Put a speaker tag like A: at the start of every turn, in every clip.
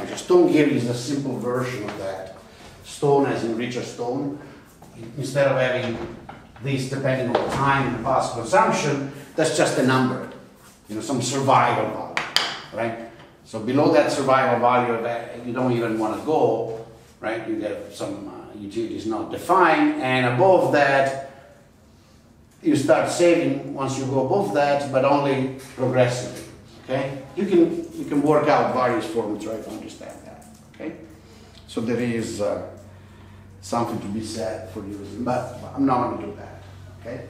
A: average. Stone here is a simple version of that. Stone as in richer stone. Instead of having this depending on time and past consumption, that's just a number, you know, some survival value, right? So below that survival value, you don't even want to go, right? You get some utilities not defined, and above that, you start saving once you go above that, but only progressively, okay? You can work out various formulas, right, to understand that, okay? So there is something to be said for using, but I'm not going to do that, okay?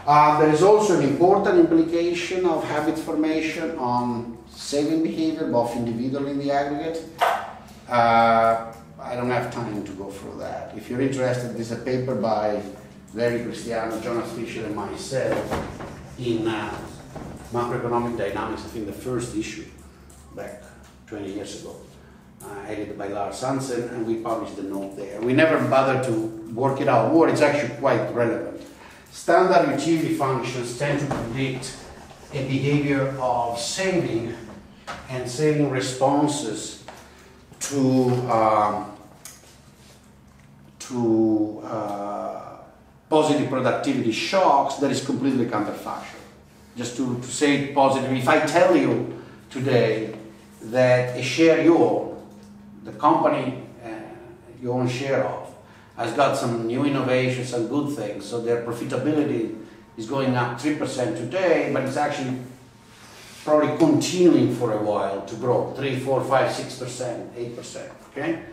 A: There is also an important implication of habit formation on saving behavior, both individual and the aggregate. I don't have time to go through that. If you're interested, there's a paper by Larry Cristiano, Jonas Fisher, and myself in Macroeconomic Dynamics, I think the first issue back 20 years ago, edited by Lars Hansen, and we published the note there. We never bothered to work it out more. It's actually quite relevant. Standard utility functions tend to predict a behavior of saving and saving responses to positive productivity shocks that is completely counterfactual. Just to say it positively, if I tell you today that a share you own, the company you own share of, has got some new innovations and good things, so their profitability is going up 3% today, but it's actually probably continuing for a while to grow 3, 4, 5, 6%, 8%. Okay?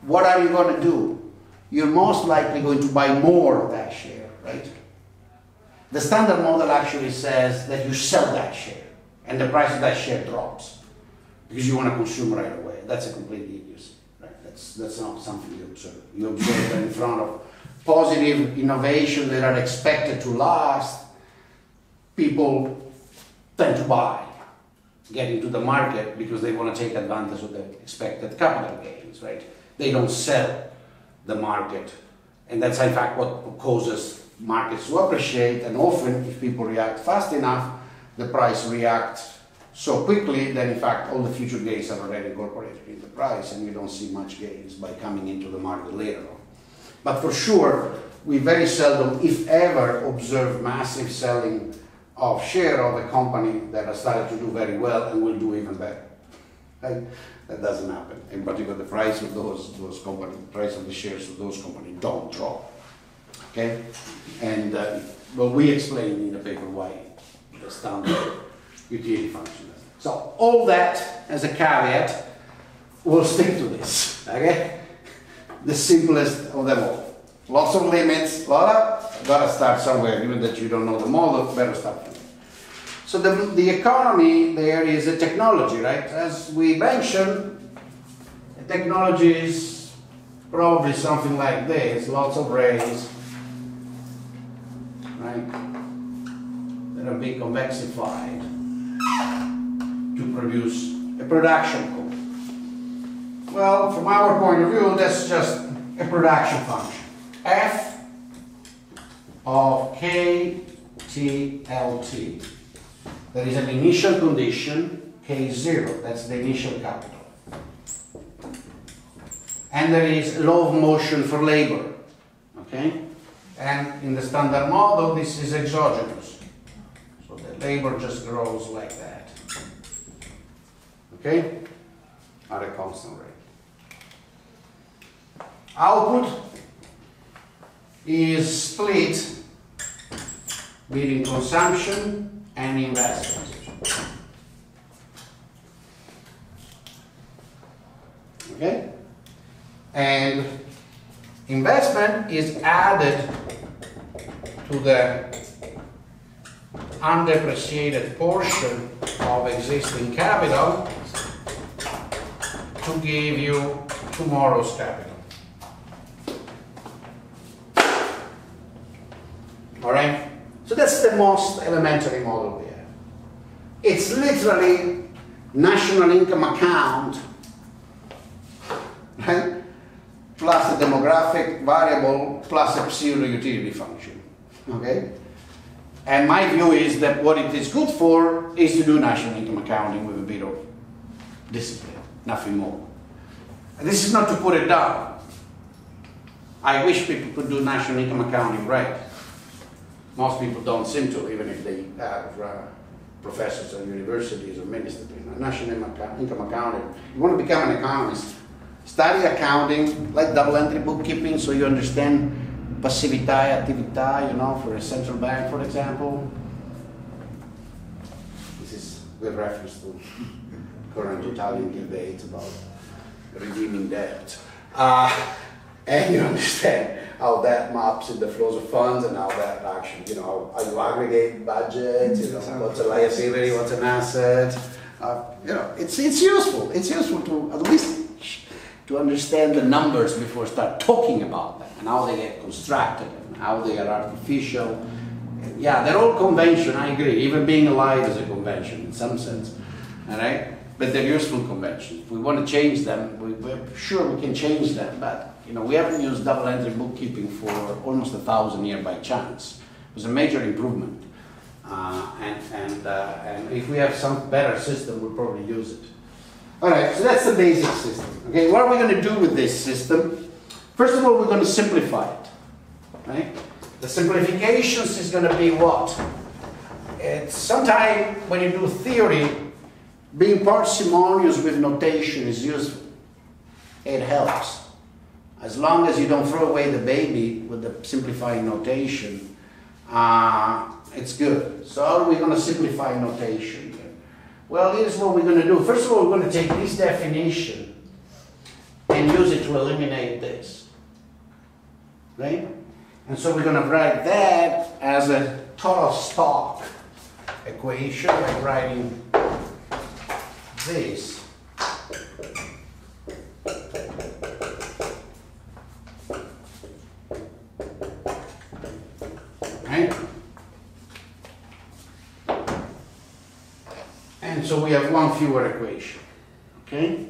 A: What are you going to do? You're most likely going to buy more of that share, right? The standard model actually says that you sell that share and the price of that share drops because you want to consume right away. That's a complete idiocy, right? That's not something you observe. You observe that in front of positive innovation that are expected to last, people tend to buy, get into the market because they want to take advantage of the expected capital gains, right? They don't sell the market, and that's in fact what causes markets to appreciate, and often if people react fast enough, the price reacts so quickly that in fact all the future gains are already incorporated in the price and you don't see much gains by coming into the market later on. But for sure, we very seldom, if ever, observe massive selling of share of a company that has started to do very well and will do even better. Right? That doesn't happen. In particular, the price of those companies, price of the shares of those companies don't drop. Okay? And well, we explain in the paper why the standard utility function does. So all that as a caveat, we'll stick to this. Okay? The simplest of them all. Lots of limits, gotta start somewhere. Even that you don't know the model, better start from it. So the economy there is a technology, right? As we mentioned, the technology is probably something like this, lots of rays, right, that are being convexified to produce a production code. Well, from our point of view, that's just a production function. F of K, T, L, T. There is an initial condition, K0, that's the initial capital. And there is law of motion for labor, okay? And in the standard model, this is exogenous. So the labor just grows like that, okay? At a constant rate. Output is split between consumption and investment. Okay? And investment is added to the undepreciated portion of existing capital to give you tomorrow's capital. All right? So that's the most elementary model we have. It's literally national income account, right? Plus a demographic variable, plus a pseudo utility function, okay? And my view is that what it is good for is to do national income accounting with a bit of discipline. nothing more. And this is not to put it down. I wish people could do national income accounting right. Most people don't seem to, even if they have professors at universities or ministers. National income accounting. You want to become an economist, study accounting, like double entry bookkeeping, so you understand passività, attività, you know, for a central bank, for example. This is with reference to current Italian debate about redeeming debt. And you understand how that maps in the flows of funds and how that actually, you know, how you aggregate budget, you know, what's a liability, what's an asset. You know, it's useful. It's useful to at least to understand the numbers before start talking about them and how they get constructed and how they are artificial. And yeah, they're all convention, I agree. Even being alive is a convention in some sense, all right? But they're useful conventions. If we want to change them, we're sure we can change them, but you know, we haven't used double entry bookkeeping for almost 1,000 years by chance. It was a major improvement. And if we have some better system, we'll probably use it. All right, so that's the basic system. Okay, what are we going to do with this system? First of all, we're going to simplify it. Right? The simplifications is going to be what? It's sometimes when you do theory, being parsimonious with notation is useful. It helps. As long as you don't throw away the baby with the simplifying notation, it's good. So how are we going to simplify notation here? Well, here's what we're going to do. First of all, we're going to take this definition and use it to eliminate this. Right? And so we're going to write that as a total stock equation by writing this. Right? And so we have one fewer equation. Okay?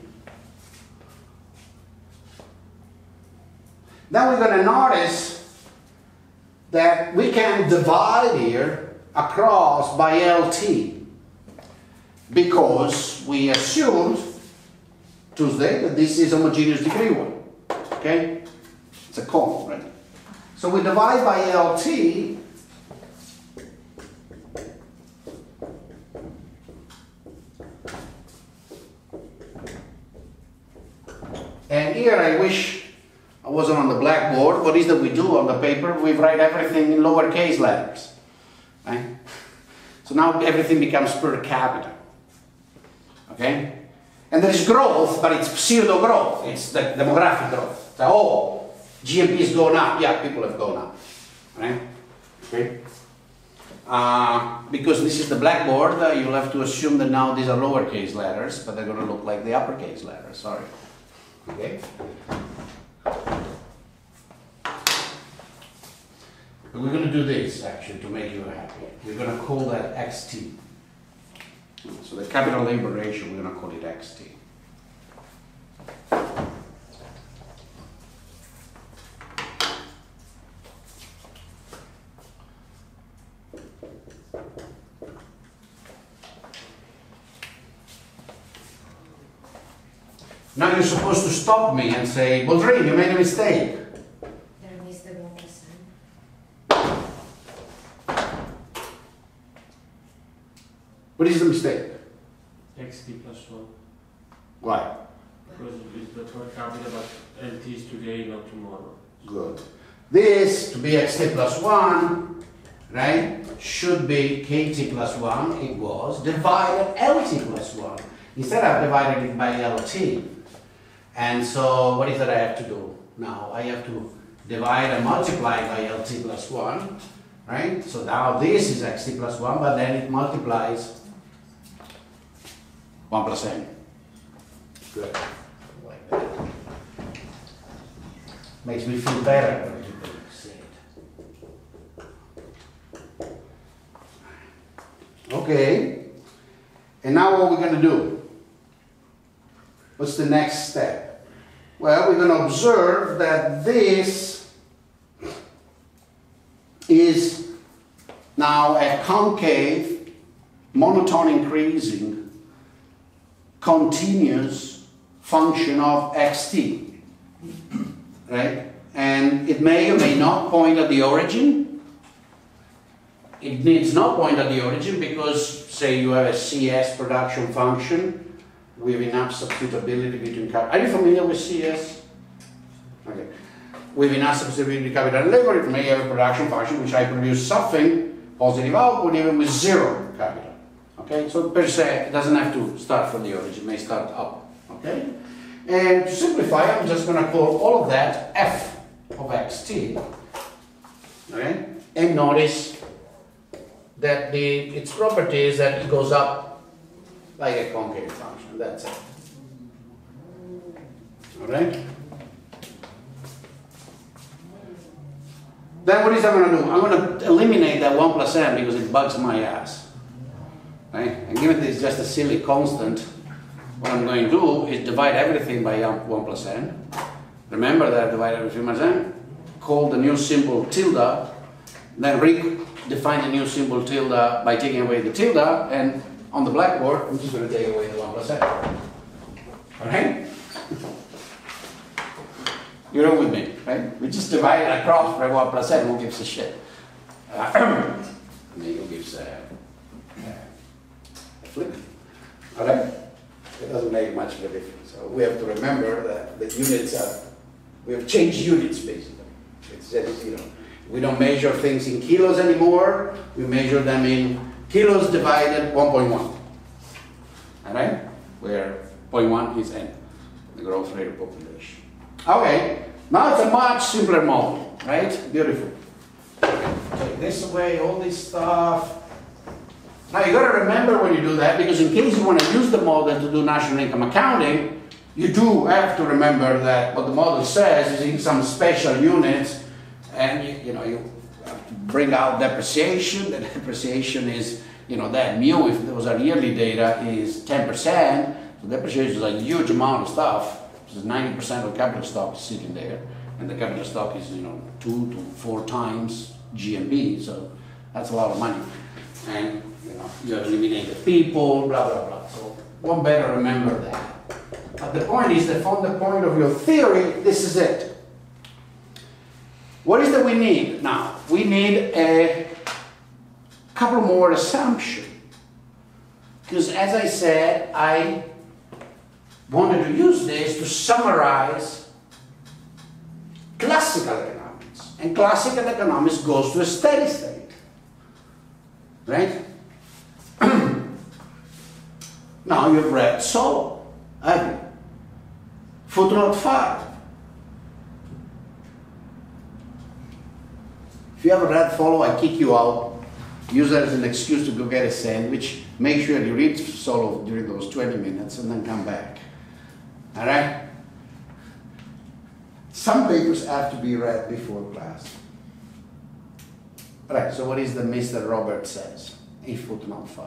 A: Then we're going to notice that we can divide here across by LT because we assumed Tuesday that this is homogeneous degree 1. Okay? It's a cone, right? So we divide by LT. And here I wish I wasn't on the blackboard. What is that we do on the paper? We write everything in lowercase letters. Right? So now everything becomes per capita. Okay? And there is growth, but it's pseudo growth. It's the demographic growth. So, oh, GMP is going up. Yeah, people have gone up. Right? Okay? Because this is the blackboard, you'll have to assume that now these are lowercase letters, but they're going to look like the uppercase letters. Sorry. Okay? But we're going to do this actually to make you happy. We're going to call that XT. So the capital labor ratio, we're going to call it XT. Now you're supposed to stop me and say, Boldrin, you made a mistake. What is the mistake?
B: XT plus 1.
A: Why?
B: Because it's the per capita, but LT is today, not tomorrow.
A: Good. This, to be XT plus 1, right, should be KT plus 1 equals divided LT plus 1. Instead I've divided it by LT. And so what is that I have to do? Now I have to divide and multiply by LT plus 1, right? So now this is XT plus 1, but then it multiplies 1 plus n. Good. Like that. Makes me feel better when people say it. Okay. And now what we're going to do? What's the next step? Well, we're going to observe that this is now a concave, monotone increasing, continuous function of xt, right? And it may or may not point at the origin. It needs not point at the origin because, say, you have a CS production function with enough substitutability between capital. Are you familiar with CS? Okay. With enough substitutability between capital and labor, it may have a production function which I produce something, positive output, even with zero capital. Okay, so per se, it doesn't have to start from the origin, it may start up. Okay? And to simplify, I'm just going to call all of that f of xt. Okay? And notice that its property is that it goes up like a concave function. That's it. Alright? Then what is I'm going to do? I'm going to eliminate that 1 plus n because it bugs my ass. Right? And given this is just a silly constant, what I'm going to do is divide everything by 1 plus n. Remember that I divide everything by n. Call the new symbol tilde, then redefine the new symbol tilde by taking away the tilde, and on the blackboard, I'm just going to take away the 1 plus n. Alright? You're all with me, right? We just divide it across by 1 plus n, who gives a shit? Who gives a flip? Alright? It doesn't make much of a difference. So we have to remember that the units are, we have changed units basically. It's just, we don't measure things in kilos anymore, we measure them in kilos divided 1.1. Alright? Where 0.1 is n, the growth rate of population. Okay, now it's a much simpler model, right? Beautiful. Take this away, all this stuff. Now you got to remember when you do that, because in case you want to use the model to do national income accounting, you do have to remember that what the model says is in some special units, and you have to bring out depreciation. The depreciation is, that mu, if those are yearly data, is 10%. So depreciation is a huge amount of stuff. So 90% of capital stock is sitting there, and the capital stock is 2 to 4 times GMB. So that's a lot of money, and you have eliminated people, blah blah blah. So one better remember that. But the point is that from the point of your theory, this is it. What is that we need now? We need a couple more assumptions. Because as I said, I wanted to use this to summarize classical economics. And classical economics goes to a steady state. Right? Now you've read Solo, haven't you? Footnote 5. If you haven't read Follow, I kick you out. Use that as an excuse to go get a sandwich. Make sure you read Solo during those 20 minutes and then come back. Alright? Some papers have to be read before class. Alright, so what is the Mr. Robert says in footnote 5?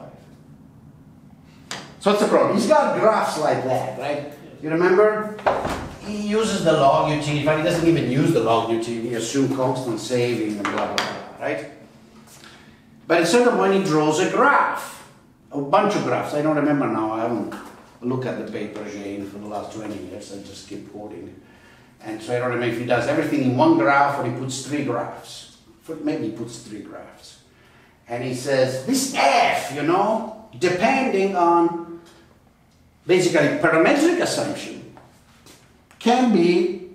A: So what's the problem? He's got graphs like that, right? You remember? He uses the log utility, but he doesn't even use the log utility. He assumes constant saving and blah, blah, blah, right? But instead of when he draws a graph, a bunch of graphs, I don't remember now, I haven't looked at the paper again for the last 20 years, I just keep quoting. And so I don't remember if he does everything in one graph or he puts 3 graphs. Maybe he puts 3 graphs. And he says, this F, depending on basically parametric assumption, can be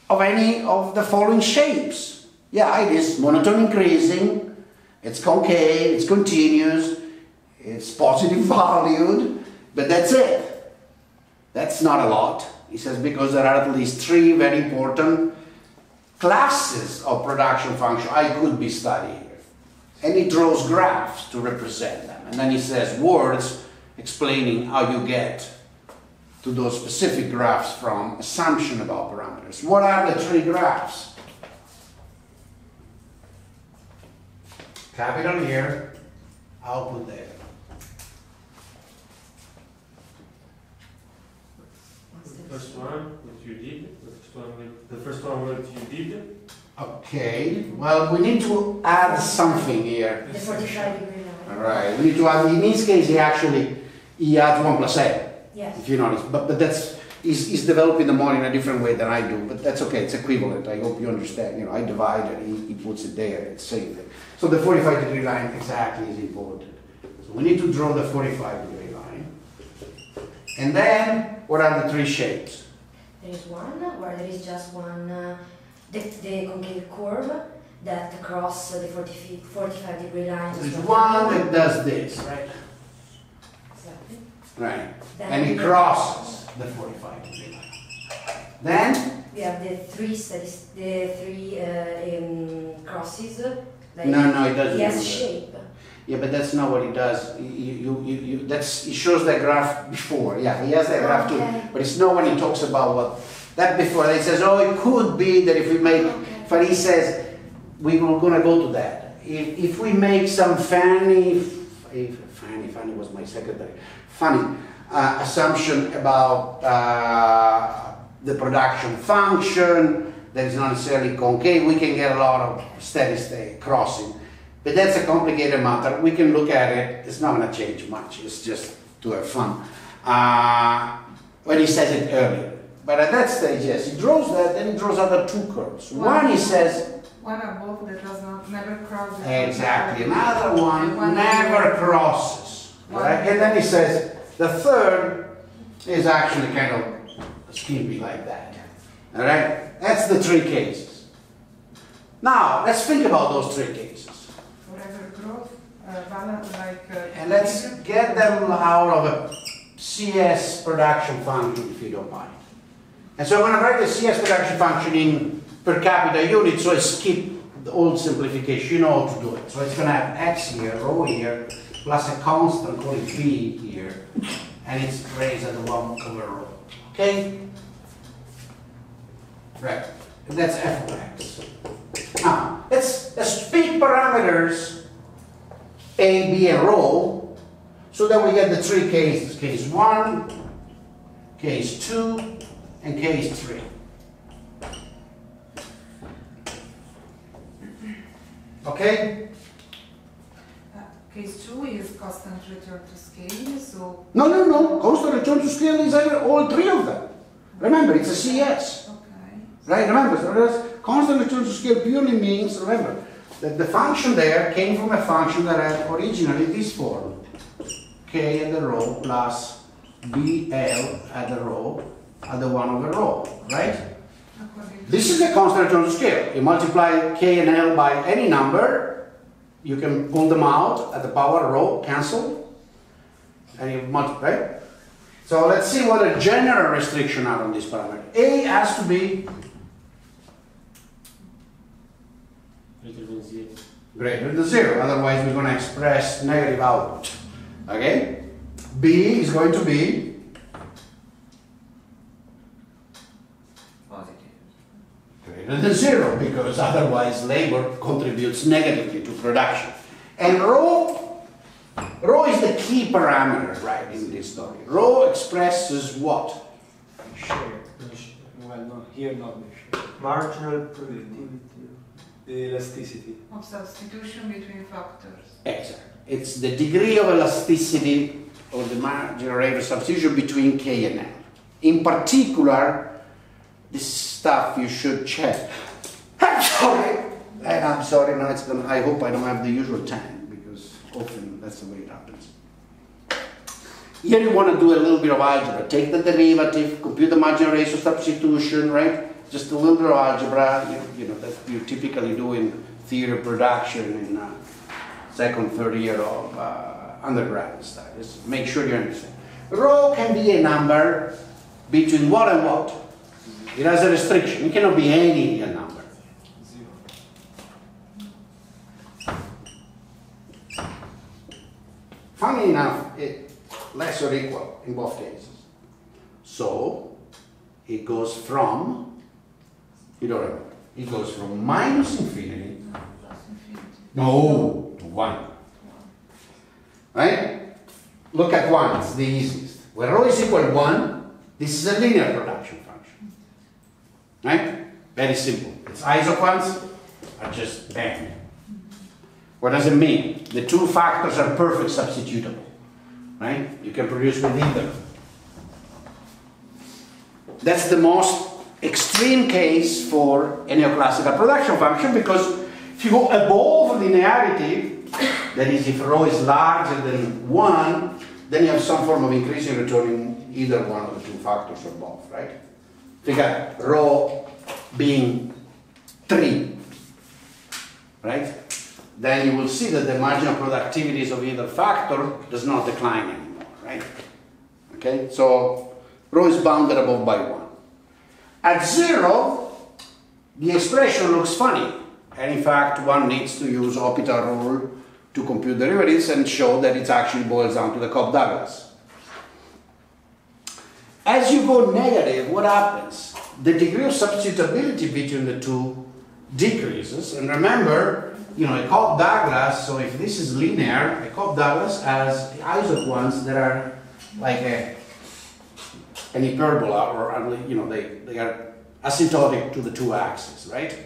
A: of any of the following shapes. Yeah, it is monotone increasing, it's concave, it's continuous, it's positive valued, but that's it. That's not a lot. He says because there are at least 3 very important classes of production function I could be studying here. And he draws graphs to represent them. And then he says words explaining how you get to those specific graphs from assumption about parameters. What are the 3 graphs? Capital here, output there.
B: The first one, what you did. The first one, what you did.
A: Okay, well, we need to add something here.
C: The 45 degree line.
A: All right, we need to add, in this case, he adds 1 plus n.
C: Yes.
A: If you notice, but that's, he's developing the model in a different way than I do, but that's okay, it's equivalent. I hope you understand. You know, I divide it, he puts it there, it's same thing. So the 45-degree line exactly is important. So we need to draw the 45-degree line. And then, what are the three shapes?
C: There is one where there is just one, the concave curve that crosses the 45-degree line.
A: There's one that does this, right?
C: Exactly.
A: Right.
C: Then
A: And it crosses the 45-degree line. Then?
C: We have the three crosses. Like
A: No, it doesn't.
C: He has
A: do
C: a
A: that.
C: shape.
A: Yeah, but that's not what he does. He shows that graph before. Yeah, he has that graph too. But it's not when he talks about what that before. He says, oh, it could be that if we make. But he says we were going to go to that. If we make some Fanny was my secretary. Funny assumption about the production function that is not necessarily concave, we can get a lot of steady state crossing. But that's a complicated matter. We can look at it. It's not going to change much. It's just to have fun. When he says it earlier. But at that stage, yes, he draws that, then he draws other two curves. One he says...
D: One above that does not never cross.
A: Exactly. Another one never crosses. Right? And then he says the third is actually kind of skimpy like that. All right? That's the three cases. Now, let's think about those three cases.
D: Forever growth, balance like...
A: And let's get them out of a CS production function, if you don't mind. And so I'm going to write the CS production function in per capita unit, so I skip the old simplification. You know how to do it. So it's going to have x here, rho here, plus a constant called b here, and it's raised at the 1 over rho. Okay? Right. And that's f of x. Now, let's pick parameters a, b, and rho, so that we get the three cases. Case 1, case 2, and case 3. Okay?
D: Case 2 is constant return to scale, so...
A: No. Constant return to scale is all three of them. Remember, it's a CS.
D: Okay.
A: Right? Remember, so constant return to scale purely means, remember, that the function there came from a function that had originally this form. K at the row plus BL at the row at the 1 over rho, right? This is a constant return to scale. You multiply K and L by any number, you can pull them out at the power rho, cancel, and you multiply. So let's see what the general restriction are on this parameter. A has to be greater than 0, otherwise we're going to express negative output. Okay? B is going to be greater than 0, because otherwise labor contributes negatively to production. And rho is the key parameter, right, in this story. Rho expresses what?
E: Share. Well, no, here not the share. Marginal productivity. The elasticity.
D: Of substitution between factors.
A: Exactly. It's the degree of elasticity or the marginal rate of substitution between K and L. In particular, this stuff you should check. I'm sorry, no, it's gonna, I hope I don't have the usual time, because often that's the way it happens. Here you want to do a little bit of algebra. Take the derivative, compute the marginal ratio substitution, right? Just a little bit of algebra, you know, that you typically do in theory of production in second, third year of undergrad and stuff. Just make sure you understand. Rho can be a number between what and what? It has a restriction. It cannot be any number.
E: 0.
A: Funny enough, it's less or equal in both cases. So it goes from, you don't remember, it goes from minus infinity, no, to 1. Right? Look at 1, it's the easiest. When rho is equal to 1, this is a linear production function. Right? Very simple. Its isoquants are just bang. What does it mean? The two factors are perfect substitutable. Right? You can produce with either. that's the most extreme case for a neoclassical production function, because if you go above linearity, that is, if rho is larger than 1, then you have some form of increasing return in either one of the two factors or both, right? If you got rho being 3, right? Then you will see that the marginal productivities of either factor does not decline anymore, right? Okay, so rho is bounded above by 1. At 0, the expression looks funny, and in fact one needs to use Hopital rule to compute derivatives and show that it actually boils down to the Cobb-Douglas. As you go negative, what happens? The degree of substitutability between the two decreases, and remember, you know, a Cobb-Douglas, so if this is linear, a Cobb-Douglas has isoquants that are like an hyperbola, or, you know, they are asymptotic to the two axes, right?